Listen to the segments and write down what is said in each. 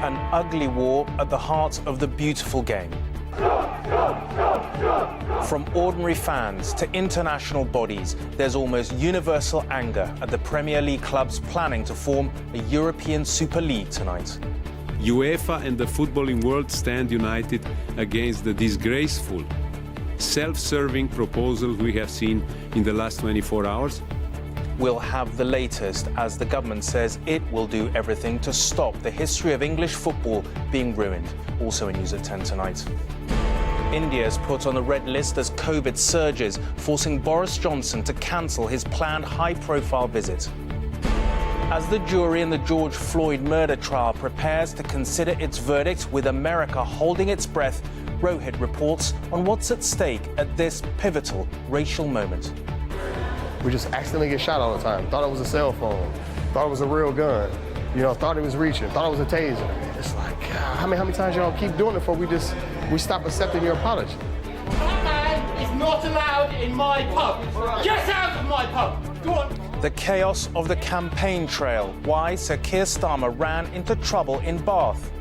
An ugly war at the heart of the beautiful game. From ordinary fans to international bodies, there's almost universal anger at the Premier League clubs planning to form a European Super League tonight. UEFA and the footballing world stand united against the disgraceful, self-serving proposal we have seen in the last 24 hours. We'll have the latest as the government says it will do everything to stop the history of English football being ruined. Also in News at 10 tonight. India is put on the red list as COVID surges, forcing Boris Johnson to cancel his planned high-profile visit. As the jury in the George Floyd murder trial prepares to consider its verdict with America holding its breath, Rohit reports on what's at stake at this pivotal racial moment. We just accidentally get shot all the time. Thought it was a cell phone, thought it was a real gun, you know, thought it was reaching, thought it was a taser. It's like, how many times y'all keep doing it before we stop accepting your apology? That man is not allowed in my pub. Get out of my pub. Go on. The chaos of the campaign trail. Why Sir Keir Starmer ran into trouble in Bath.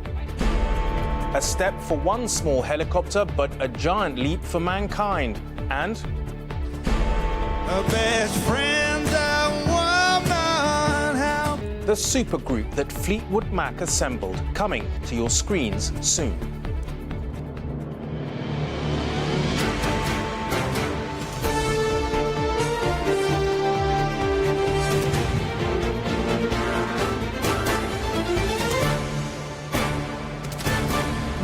A step for one small helicopter, but a giant leap for mankind. And a best friend, a woman. The supergroup that Fleetwood Mac assembled, coming to your screens soon.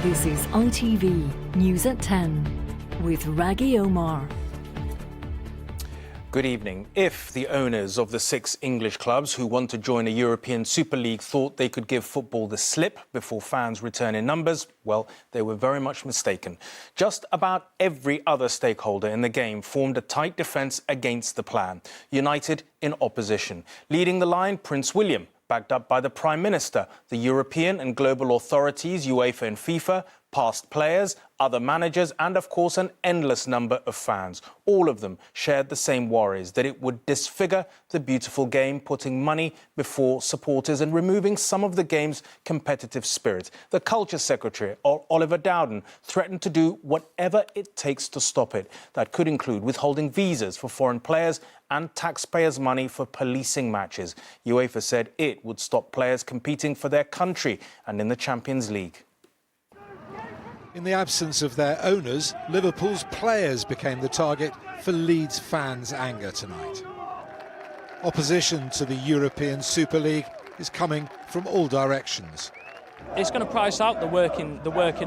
This is ITV News at 10 with Raghi Omar. Good evening. If the owners of the 6 English clubs who want to join a European Super League thought they could give football the slip before fans return in numbers, well, they were very much mistaken. Just about every other stakeholder in the game formed a tight defence against the plan, united in opposition. Leading the line, Prince William, backed up by the Prime Minister, the European and global authorities, UEFA and FIFA, past players, other managers, and of course an endless number of fans. All of them shared the same worries that it would disfigure the beautiful game, putting money before supporters and removing some of the game's competitive spirit. The Culture Secretary, Oliver Dowden, threatened to do whatever it takes to stop it. That could include withholding visas for foreign players and taxpayers' money for policing matches. UEFA said it would stop players competing for their country and in the Champions League. In the absence of their owners, Liverpool's players became the target for Leeds fans' anger tonight. Opposition to the European Super League is coming from all directions. It's going to price out the working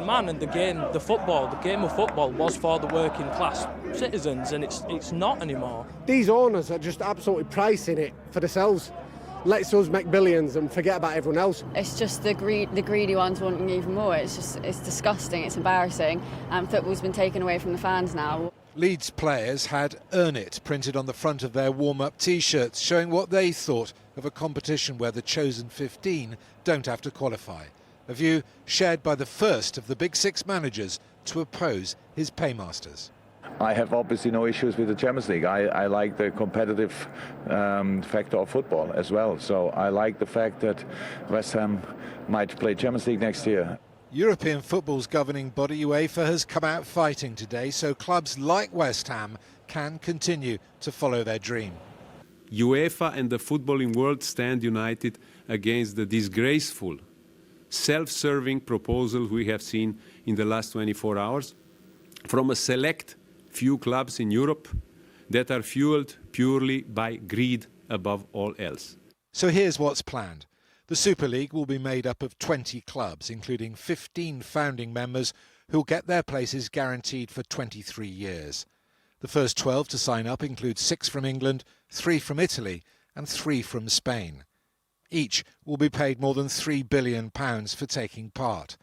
man, and the game of football was for the working class citizens, and it's not anymore. These owners are just absolutely pricing it for themselves. Let's us make billions and forget about everyone else. It's just the greedy ones wanting even more. It's disgusting, it's embarrassing, and football's been taken away from the fans now. Leeds players had "Earn It" printed on the front of their warm-up T-shirts, showing what they thought of a competition where the chosen 15 don't have to qualify. A view shared by the first of the Big Six managers to oppose his paymasters. I have obviously no issues with the Champions League. I like the competitive factor of football as well. So I like the fact that West Ham might play Champions League next year. European football's governing body UEFA has come out fighting today, so clubs like West Ham can continue to follow their dream. UEFA and the footballing world stand united against the disgraceful, self-serving proposal we have seen in the last 24 hours from a select few clubs in Europe that are fueled purely by greed above all else. So here's what's planned. The Super League will be made up of 20 clubs, including 15 founding members who'll get their places guaranteed for 23 years. The first 12 to sign up include 6 from England, 3 from Italy and 3 from Spain. Each will be paid more than £3 billion for taking part.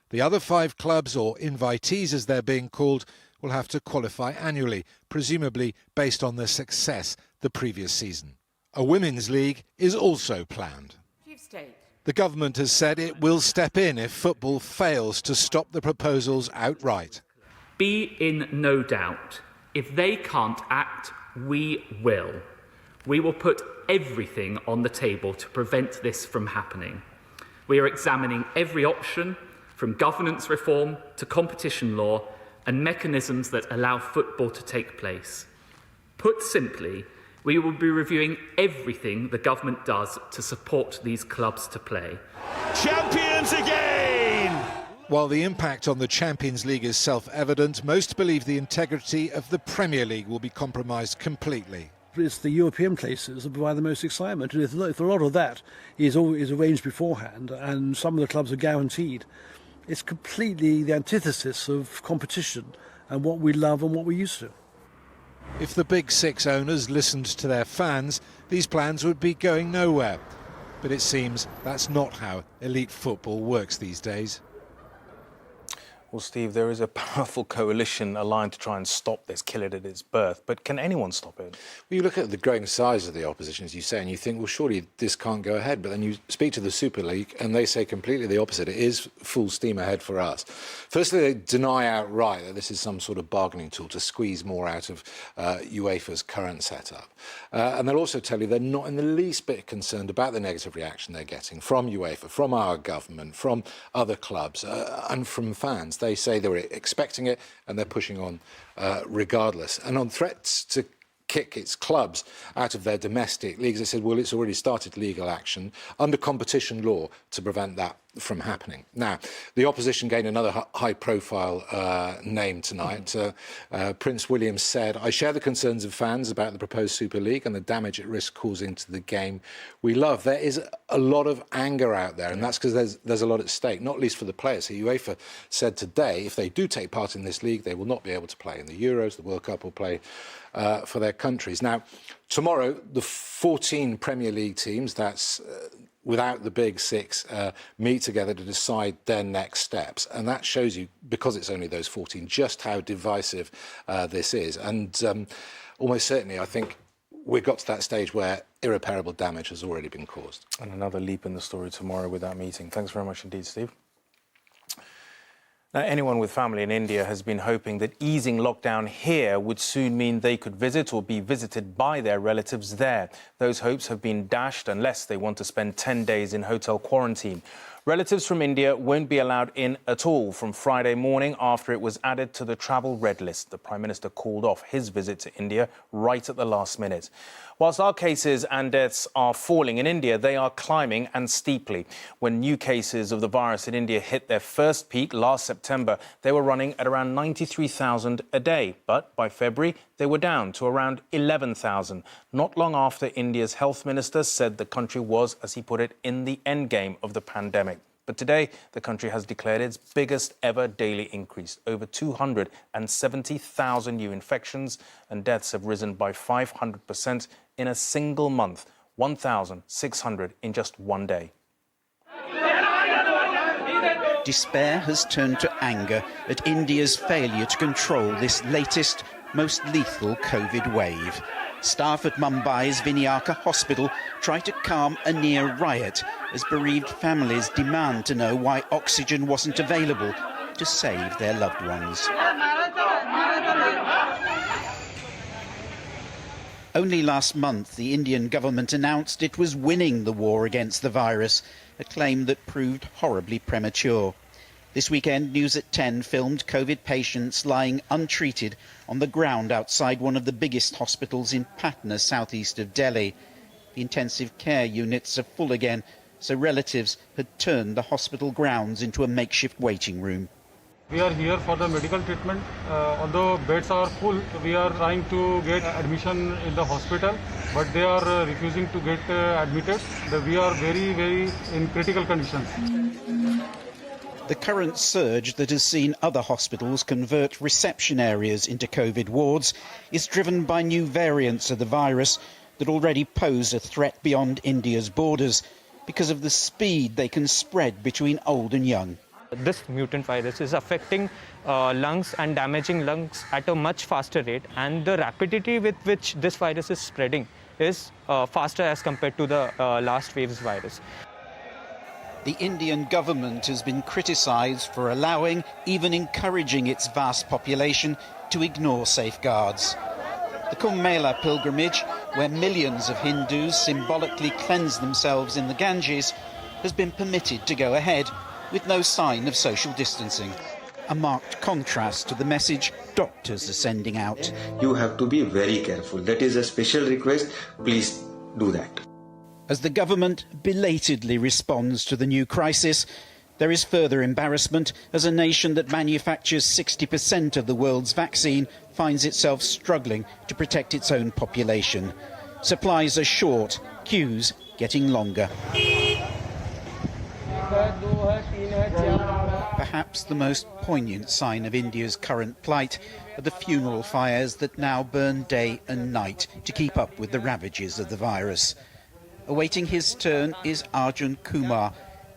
The other 5 clubs, or invitees as they're being called, will have to qualify annually, presumably based on their success the previous season. A women's league is also planned. The government has said it will step in if football fails to stop the proposals outright. Be in no doubt, if they can't act, we will. We will put everything on the table to prevent this from happening. We are examining every option, from governance reform to competition law, and mechanisms that allow football to take place. Put simply, we will be reviewing everything the government does to support these clubs to play. Champions again! While the impact on the Champions League is self-evident, most believe the integrity of the Premier League will be compromised completely. It's the European places that provide the most excitement, and if a lot of that is arranged beforehand and some of the clubs are guaranteed, it's completely the antithesis of competition and what we love and what we're used to. If the Big Six owners listened to their fans, these plans would be going nowhere. But it seems that's not how elite football works these days. Well, Steve, there is a powerful coalition aligned to try and stop this, kill it at its birth. But can anyone stop it? Well, you look at the growing size of the opposition, as you say, and you think, well, surely this can't go ahead. But then you speak to the Super League and they say completely the opposite. It is full steam ahead for us. Firstly, they deny outright that this is some sort of bargaining tool to squeeze more out of UEFA's current setup. And they'll also tell you they're not in the least bit concerned about the negative reaction they're getting from UEFA, from our government, from other clubs and from fans. They say they were expecting it and they're pushing on regardless. And on threats to kick its clubs out of their domestic leagues, they said, well, it's already started legal action under competition law to prevent that from happening. Now, the opposition gained another high-profile name tonight. Prince William said, I share the concerns of fans about the proposed Super League and the damage it risks causing to the game we love. There is a lot of anger out there, and that's because there's a lot at stake, not least for the players. So UEFA said today, if they do take part in this league, they will not be able to play in the Euros, the World Cup, or play for their countries. Now, tomorrow, the 14 Premier League teams, that's without the Big Six, meet together to decide their next steps. And that shows you, because it's only those 14, just how divisive this is. And almost certainly, I think we've got to that stage where irreparable damage has already been caused. And another leap in the story tomorrow with that meeting. Thanks very much indeed, Steve. Now, anyone with family in India has been hoping that easing lockdown here would soon mean they could visit or be visited by their relatives there. Those hopes have been dashed unless they want to spend 10 days in hotel quarantine. Relatives from India won't be allowed in at all from Friday morning after it was added to the travel red list. The Prime Minister called off his visit to India right at the last minute. Whilst our cases and deaths are falling in India, they are climbing and steeply. When new cases of the virus in India hit their first peak last September, they were running at around 93,000 a day. But by February, they were down to around 11,000. Not long after India's health minister said the country was, as he put it, in the endgame of the pandemic. But today, the country has declared its biggest ever daily increase. Over 270,000 new infections, and deaths have risen by 500% in a single month, 1,600 in just one day. Despair has turned to anger at India's failure to control this latest, most lethal COVID wave. Staff at Mumbai's Vinyaka Hospital try to calm a near riot as bereaved families demand to know why oxygen wasn't available to save their loved ones. Only last month, the Indian government announced it was winning the war against the virus, a claim that proved horribly premature. This weekend, News at 10 filmed COVID patients lying untreated on the ground outside one of the biggest hospitals in Patna, southeast of Delhi. The intensive care units are full again, so relatives had turned the hospital grounds into a makeshift waiting room. We are here for the medical treatment. Although beds are full, we are trying to get admission in the hospital, but they are refusing to get admitted. We are very, very in critical conditions. The current surge that has seen other hospitals convert reception areas into COVID wards is driven by new variants of the virus that already pose a threat beyond India's borders because of the speed they can spread between old and young. This mutant virus is affecting lungs and damaging lungs at a much faster rate, and the rapidity with which this virus is spreading is faster as compared to the last wave's virus. The Indian government has been criticised for allowing, even encouraging its vast population to ignore safeguards. The Kumbh Mela pilgrimage, where millions of Hindus symbolically cleanse themselves in the Ganges, has been permitted to go ahead with no sign of social distancing. A marked contrast to the message doctors are sending out. You have to be very careful. That is a special request. Please do that. As the government belatedly responds to the new crisis, there is further embarrassment as a nation that manufactures 60% of the world's vaccine finds itself struggling to protect its own population. Supplies are short, queues getting longer. Perhaps the most poignant sign of India's current plight are the funeral fires that now burn day and night to keep up with the ravages of the virus. Awaiting his turn is Arjun Kumar,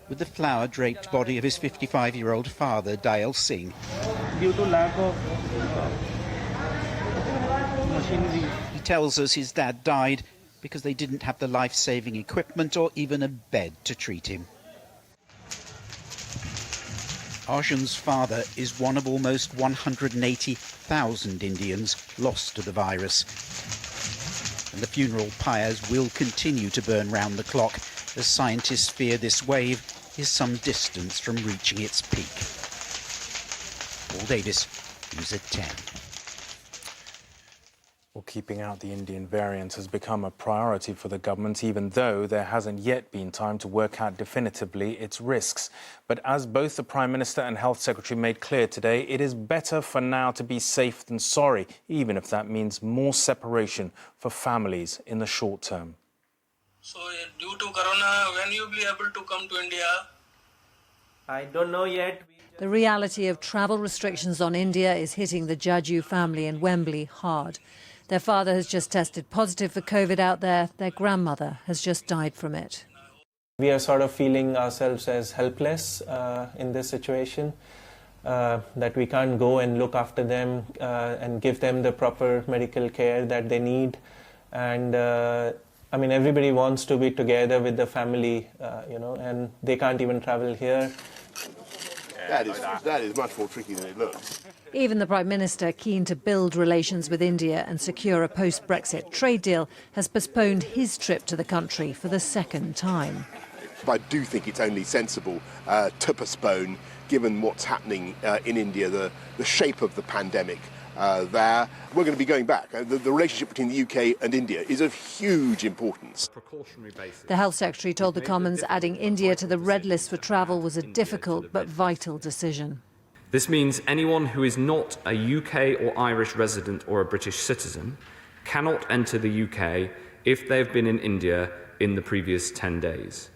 with the flower-draped body of his 55-year-old father, Dayal Singh. Due to lack of machinery. He tells us his dad died because they didn't have the life-saving equipment or even a bed to treat him. Arjun's father is one of almost 180,000 Indians lost to the virus. And the funeral pyres will continue to burn round the clock as scientists fear this wave is some distance from reaching its peak. Paul Davis, News at 10. Well, keeping out the Indian variant has become a priority for the government, even though there hasn't yet been time to work out definitively its risks. But as both the Prime Minister and Health Secretary made clear today, it is better for now to be safe than sorry, even if that means more separation for families in the short term. So, due to Corona, when you will be able to come to India? I don't know yet. The reality of travel restrictions on India is hitting the Jaju family in Wembley hard. Their father has just tested positive for COVID out there. Their grandmother has just died from it. We are sort of feeling ourselves as helpless in this situation, that we can't go and look after them and give them the proper medical care that they need. And I mean, everybody wants to be together with the family, and they can't even travel here. That is much more tricky than it looks. Even the Prime Minister, keen to build relations with India and secure a post-Brexit trade deal, has postponed his trip to the country for the second time. But I do think it's only sensible to postpone, given what's happening in India, the shape of the pandemic there. We're going to be going back. The relationship between the UK and India is of huge importance. The Health Secretary told the Commons adding India to the red list for travel was a difficult but vital decision. This means anyone who is not a UK or Irish resident or a British citizen cannot enter the UK if they've been in India in the previous 10 days.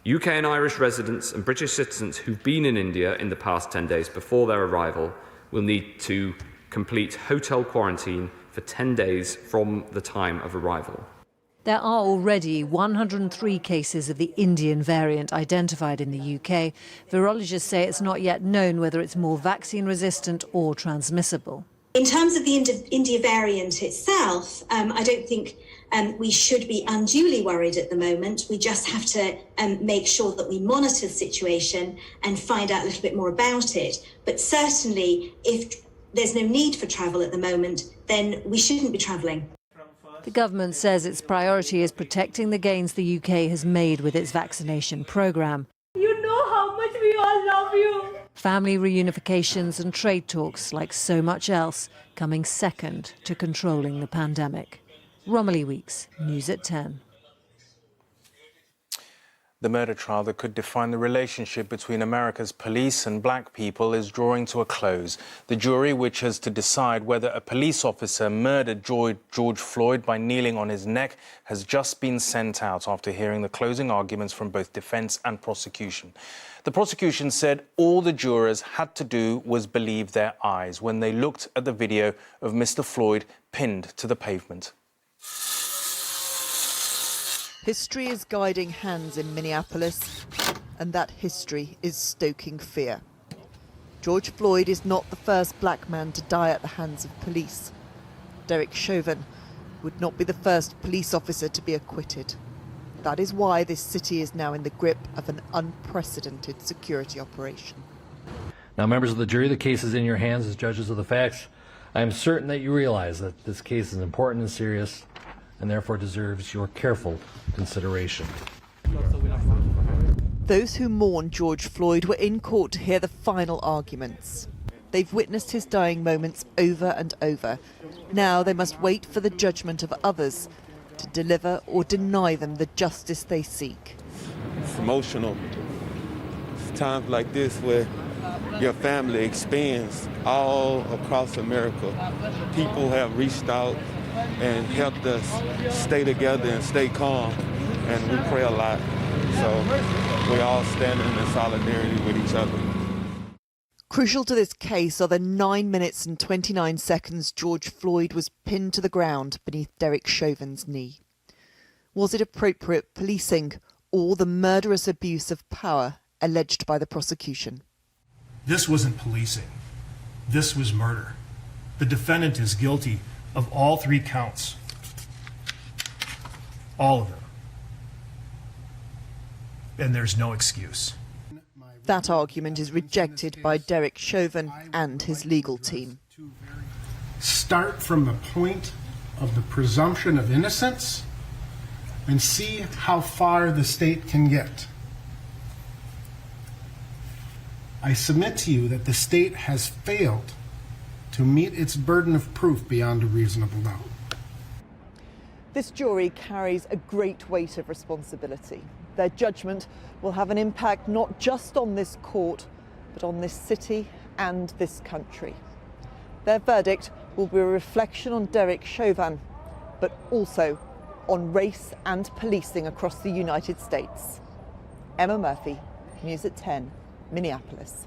UK and Irish residents and British citizens who've been in India in the past 10 days before their arrival will need to complete hotel quarantine for 10 days from the time of arrival. There are already 103 cases of the Indian variant identified in the UK. Virologists say it's not yet known whether it's more vaccine-resistant or transmissible. In terms of the India variant itself, I don't think we should be unduly worried at the moment. We just have to make sure that we monitor the situation and find out a little bit more about it. But certainly, if there's no need for travel at the moment, then we shouldn't be travelling. The government says its priority is protecting the gains the UK has made with its vaccination programme. You know how much we all love you. Family reunifications and trade talks, like so much else, coming second to controlling the pandemic. Romilly Weeks, News at 10. The murder trial that could define the relationship between America's police and black people is drawing to a close. The jury, which has to decide whether a police officer murdered George Floyd by kneeling on his neck, has just been sent out after hearing the closing arguments from both defence and prosecution. The prosecution said all the jurors had to do was believe their eyes when they looked at the video of Mr. Floyd pinned to the pavement. History is guiding hands in Minneapolis, and that history is stoking fear. George Floyd is not the first black man to die at the hands of police. Derek Chauvin would not be the first police officer to be acquitted. That is why this city is now in the grip of an unprecedented security operation. Now, members of the jury, the case is in your hands as judges of the facts. I am certain that you realize that this case is important and serious, and therefore deserves your careful consideration. Those who mourn George Floyd were in court to hear the final arguments. They've witnessed his dying moments over and over. Now they must wait for the judgment of others to deliver or deny them the justice they seek. It's emotional. It's times like this where your family expands all across America. People have reached out and helped us stay together and stay calm, and we pray a lot. So we're all standing in solidarity with each other. Crucial to this case are the 9 minutes and 29 seconds George Floyd was pinned to the ground beneath Derek Chauvin's knee. Was it appropriate policing or the murderous abuse of power alleged by the prosecution? This wasn't policing. This was murder. The defendant is guilty of all 3 counts. All of them. And there's no excuse. That argument is rejected by Derek Chauvin and his legal team. Start from the point of the presumption of innocence and see how far the state can get. I submit to you that the state has failed to meet its burden of proof beyond a reasonable doubt. This jury carries a great weight of responsibility. Their judgment will have an impact not just on this court, but on this city and this country. Their verdict will be a reflection on Derek Chauvin, but also on race and policing across the United States. Emma Murphy, News at 10, Minneapolis.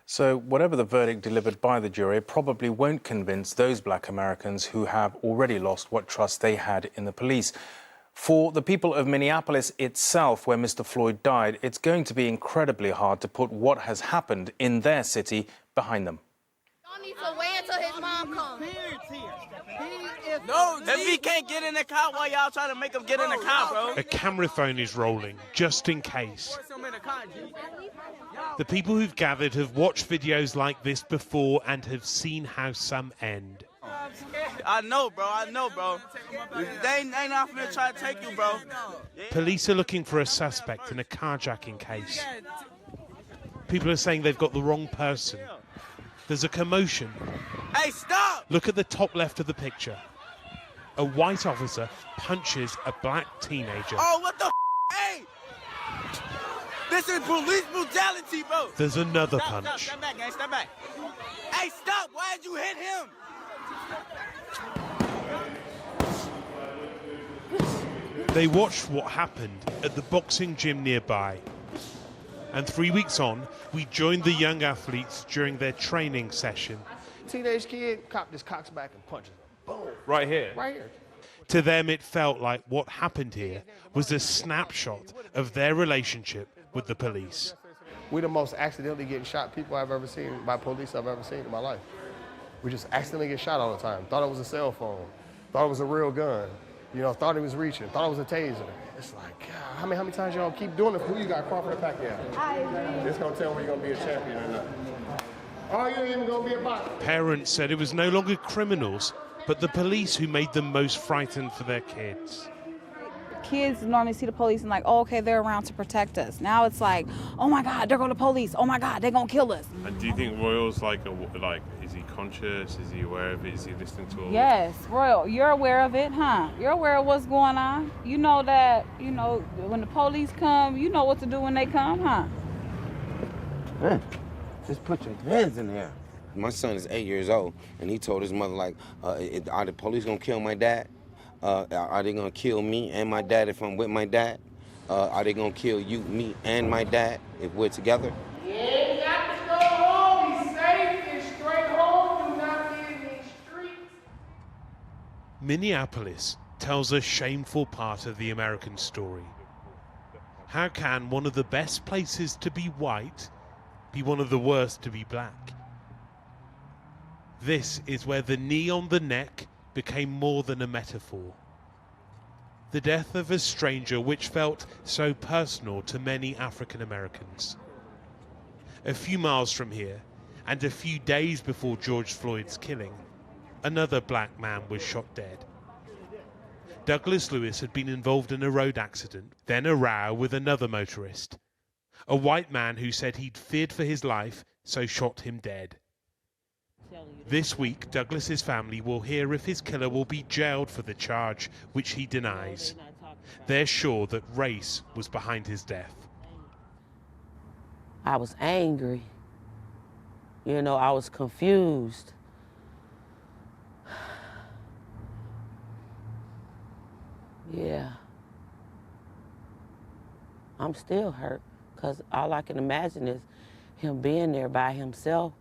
So whatever the verdict delivered by the jury probably won't convince those black Americans who have already lost what trust they had in the police. For the people of Minneapolis itself, where Mr. Floyd died, it's going to be incredibly hard to put what has happened in their city behind them. Don't need to wait until his mom comes. No, if he can't get in the car, why y'all trying to make him get in the car, bro? A camera phone is rolling, just in case. The people who've gathered have watched videos like this before and have seen how some end. I know, bro. They ain't not finna try to take you, bro. Police are looking for a suspect in a carjacking case. People are saying they've got the wrong person. There's a commotion. Hey, stop! Look at the top left of the picture. A white officer punches a black teenager. Oh, what the Hey! This is police brutality, bro. There's another punch. Step back, gang. Step back. Hey, stop! Why did you hit him? They watched what happened at the boxing gym nearby. And 3 weeks on, we joined the young athletes during their training session. Teenage kid, cop just cocks back and punches him. Boom. Right here? Right here. To them, it felt like what happened here was a snapshot of their relationship with the police. We're the most accidentally getting shot people I've ever seen by police I've ever seen in my life. We just accidentally get shot all the time. Thought it was a cell phone. Thought it was a real gun. Thought he was reaching. Thought it was a taser. It's like, God, how many times y'all keep doing it? Who you got, Crawford or Pacquiao? It's gonna tell me you're gonna be a champion or not. Oh, you ain't even gonna be a boxer. Parents said it was no longer criminals, but the police who made them most frightened for their kids. Kids normally see the police and like, oh, okay, they're around to protect us. Now it's like, oh my God, they're going to police. Oh my God, they're going to kill us. And do you think Royal's is he conscious? Is he aware of it? Is he listening to all Yes, Royal, you're aware of it, huh? You're aware of what's going on. You know that, when the police come, you know what to do when they come, huh? Man, just put your hands in there. My son is 8 years old, and he told his mother, are the police going to kill my dad? Are they going to kill me and my dad if I'm with my dad? Are they going to kill you, me, and my dad if we're together? Yeah, you got to go home. Be safe and straight home. Do not be in these streets. Minneapolis tells a shameful part of the American story. How can one of the best places to be white be one of the worst to be black? This is where the knee on the neck became more than a metaphor. The death of a stranger which felt so personal to many African Americans. A few miles from here, and a few days before George Floyd's killing, another black man was shot dead. Douglas Lewis had been involved in a road accident, then a row with another motorist. A white man who said he'd feared for his life, so shot him dead. This week, Douglas's family will hear if his killer will be jailed for the charge, which he denies. They're sure that race was behind his death. I was angry. You know, I was confused. Yeah. I'm still hurt, because all I can imagine is him being there by himself.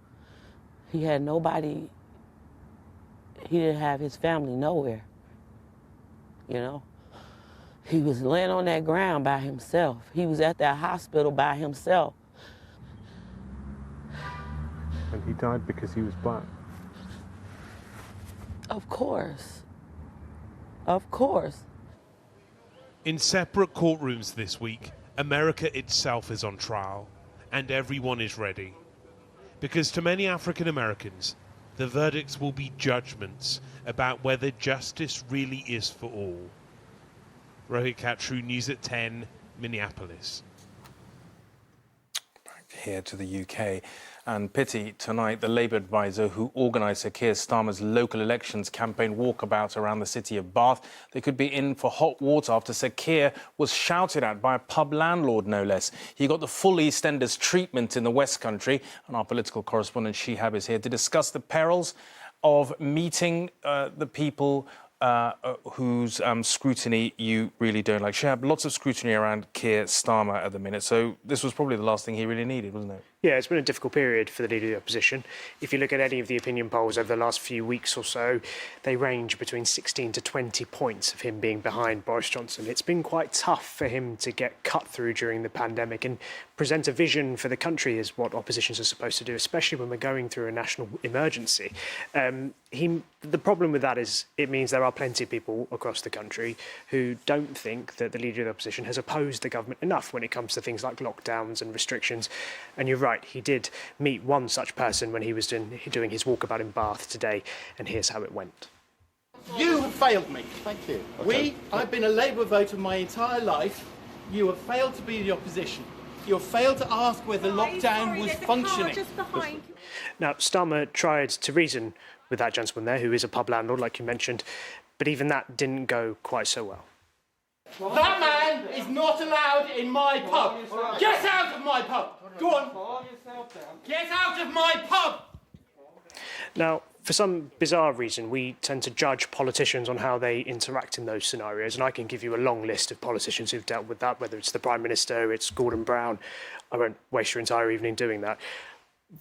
He had nobody, he didn't have his family nowhere, you know? He was laying on that ground by himself. He was at that hospital by himself. And he died because he was black? Of course. Of course. In separate courtrooms this week, America itself is on trial, and everyone is ready. Because to many African Americans, the verdicts will be judgments about whether justice really is for all. Rohit Katru, News at 10, Minneapolis. Back here to the UK. And pity tonight, the Labour advisor who organised Sir Keir Starmer's local elections campaign walkabout around the city of Bath, they could be in for hot water after Sir Keir was shouted at by a pub landlord, no less. He got the full EastEnders treatment in the West Country, and our political correspondent Shihab is here to discuss the perils of meeting the people whose scrutiny you really don't like. Shihab, lots of scrutiny around Keir Starmer at the minute, so this was probably the last thing he really needed, wasn't it? Yeah, it's been a difficult period for the Leader of the Opposition. If you look at any of the opinion polls over the last few weeks or so, they range between 16 to 20 points of him being behind Boris Johnson. It's been quite tough for him to get cut through during the pandemic and present a vision for the country is what oppositions are supposed to do, especially when we're going through a national emergency. The problem with that is it means there are plenty of people across the country who don't think that the Leader of the Opposition has opposed the government enough when it comes to things like lockdowns and restrictions. And you're right, he did meet one such person when he was doing his walkabout in Bath today, and here's how it went. You have failed me. Thank you. Okay. I've been a Labour voter my entire life. You have failed to be the opposition. You have failed to ask whether lockdown was functioning. Now, Starmer tried to reason with that gentleman there, who is a pub landlord, like you mentioned, but even that didn't go quite so well. That man is not allowed in my pub. Get out of my pub. Go on. Get out of my pub. Now, for some bizarre reason, we tend to judge politicians on how they interact in those scenarios, and I can give you a long list of politicians who've dealt with that, whether it's the Prime Minister, it's Gordon Brown. I won't waste your entire evening doing that.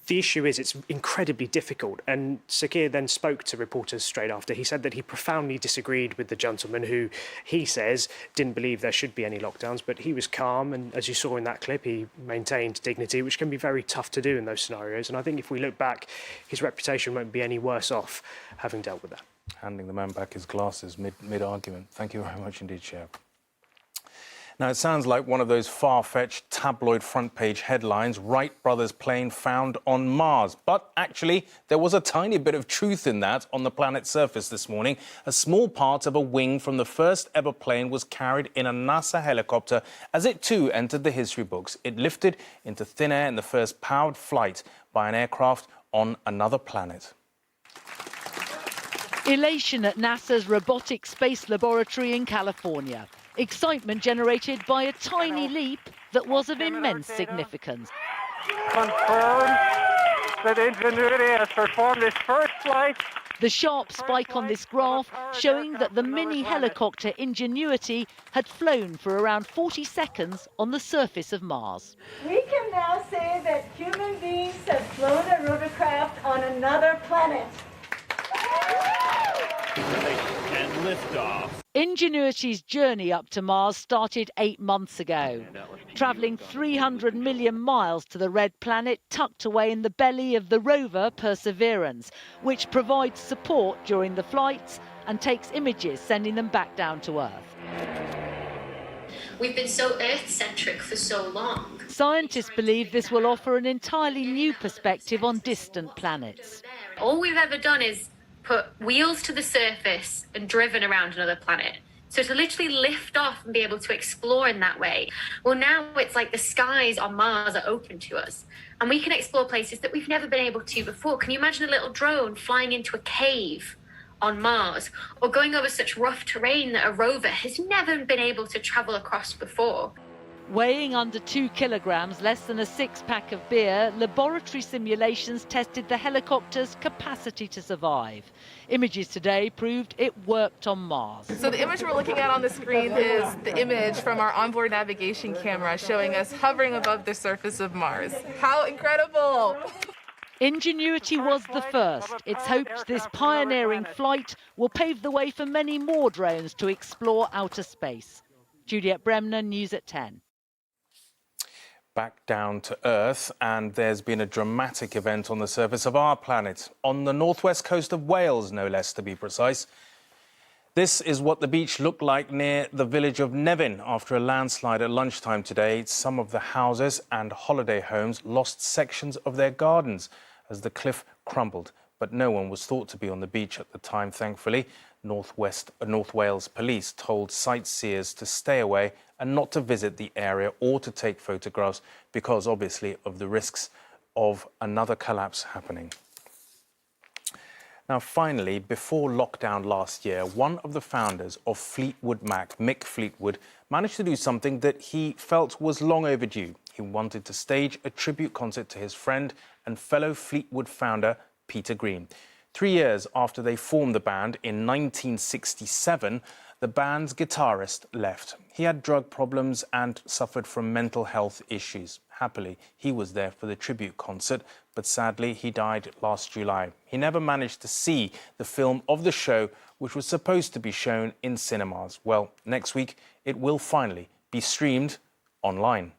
The issue is it's incredibly difficult, and Sir Keir then spoke to reporters straight after. He said that he profoundly disagreed with the gentleman who, he says, didn't believe there should be any lockdowns, but he was calm, and as you saw in that clip, he maintained dignity, which can be very tough to do in those scenarios. And I think if we look back, his reputation won't be any worse off having dealt with that. Handing the man back his glasses mid-argument. Thank you very much indeed, Chair. Now, it sounds like one of those far-fetched tabloid front-page headlines, Wright brothers plane found on Mars. But actually, there was a tiny bit of truth in that on the planet's surface this morning. A small part of a wing from the first-ever plane was carried in a NASA helicopter as it, too, entered the history books. It lifted into thin air in the first powered flight by an aircraft on another planet. Elation at NASA's Robotic Space Laboratory in California. Excitement generated by a tiny leap that was of immense significance. Confirmed that Ingenuity has performed its first flight. The sharp spike on this graph showing that the mini helicopter Ingenuity had flown for around 40 seconds on the surface of Mars. We can now say that human beings have flown a rotorcraft on another planet. And liftoff. Ingenuity's journey up to Mars started 8 months ago, travelling 300 million miles to the red planet tucked away in the belly of the rover Perseverance, which provides support during the flights and takes images, sending them back down to Earth. We've been so Earth-centric for so long. Scientists believe this will offer an entirely new perspective on distant planets. All we've ever done is put wheels to the surface and driven around another planet. So to literally lift off and be able to explore in that way, well, now it's like the skies on Mars are open to us and we can explore places that we've never been able to before. Can you imagine a little drone flying into a cave on Mars, or going over such rough terrain that a rover has never been able to travel across before? Weighing under 2 kilograms, less than a six-pack of beer, laboratory simulations tested the helicopter's capacity to survive. Images today proved it worked on Mars. So the image we're looking at on the screen is the image from our onboard navigation camera showing us hovering above the surface of Mars. How incredible! Ingenuity was the first. It's hoped this pioneering flight will pave the way for many more drones to explore outer space. Juliet Bremner, News at 10. Back down to Earth, and there's been a dramatic event on the surface of our planet, on the northwest coast of Wales, no less to be precise. This is what the beach looked like near the village of Nevin after a landslide at lunchtime today. Some of the houses and holiday homes lost sections of their gardens as the cliff crumbled, but no one was thought to be on the beach at the time, thankfully. North Wales police told sightseers to stay away and not to visit the area or to take photographs because, obviously, of the risks of another collapse happening. Now, finally, before lockdown last year, one of the founders of Fleetwood Mac, Mick Fleetwood, managed to do something that he felt was long overdue. He wanted to stage a tribute concert to his friend and fellow Fleetwood founder, Peter Green. 3 years after they formed the band in 1967, the band's guitarist left. He had drug problems and suffered from mental health issues. Happily, he was there for the tribute concert, but sadly, he died last July. He never managed to see the film of the show, which was supposed to be shown in cinemas. Well, next week, it will finally be streamed online.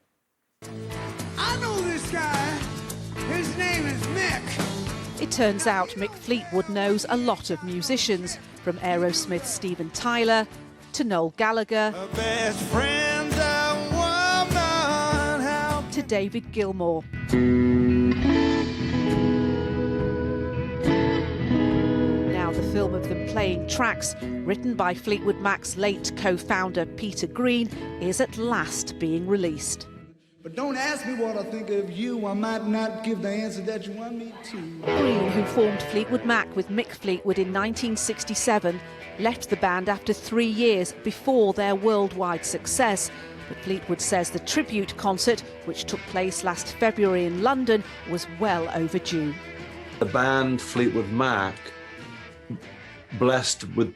I know this guy. His name is Mick. It turns out Mick Fleetwood knows a lot of musicians, from Aerosmith's Steven Tyler to Noel Gallagher to David Gilmour. Now the film of them playing tracks written by Fleetwood Mac's late co-founder Peter Green is at last being released. But don't ask me what I think of you. I might not give the answer that you want me to. Green, who formed Fleetwood Mac with Mick Fleetwood in 1967, left the band after 3 years before their worldwide success. But Fleetwood says the tribute concert, which took place last February in London, was well overdue. The band Fleetwood Mac, blessed with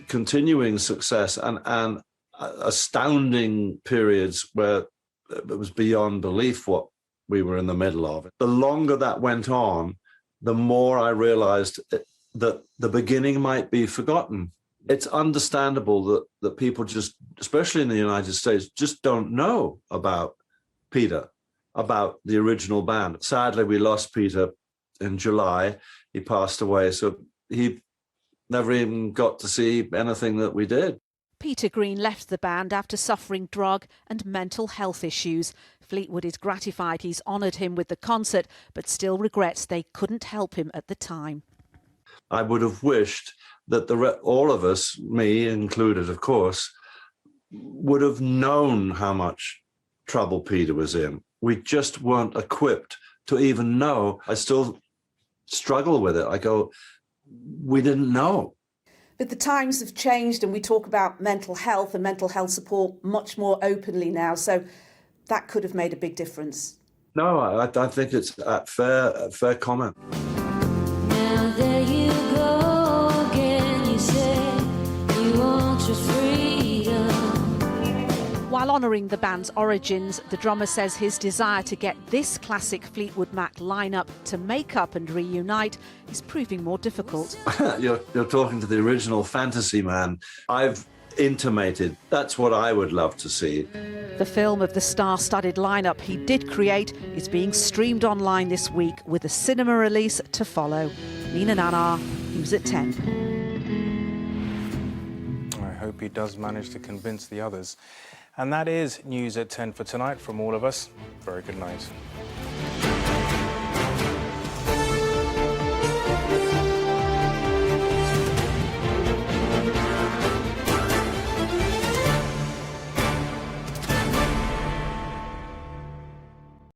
continuing success and astounding periods where it was beyond belief what we were in the middle of. The longer that went on, the more I realized that the beginning might be forgotten. It's understandable that people just, especially in the United States, just don't know about Peter, about the original band. Sadly, we lost Peter in July. He passed away, so he never even got to see anything that we did. Peter Green left the band after suffering drug and mental health issues. Fleetwood is gratified he's honoured him with the concert, but still regrets they couldn't help him at the time. I would have wished that all of us, me included, of course, would have known how much trouble Peter was in. We just weren't equipped to even know. I still struggle with it. I go, we didn't know. But the times have changed and we talk about mental health and mental health support much more openly now. So that could have made a big difference. No, I think it's a fair comment. Now there you go again, you say you want your freedom. While honouring the band's origins, the drummer says his desire to get this classic Fleetwood Mac lineup to make up and reunite is proving more difficult. You're talking to the original fantasy man. I've intimated that's what I would love to see. The film of the star-studded lineup he did create is being streamed online this week with a cinema release to follow. Nina Nanar, News at 10. I hope he does manage to convince the others. And that is News at 10 for tonight from all of us. Very good night.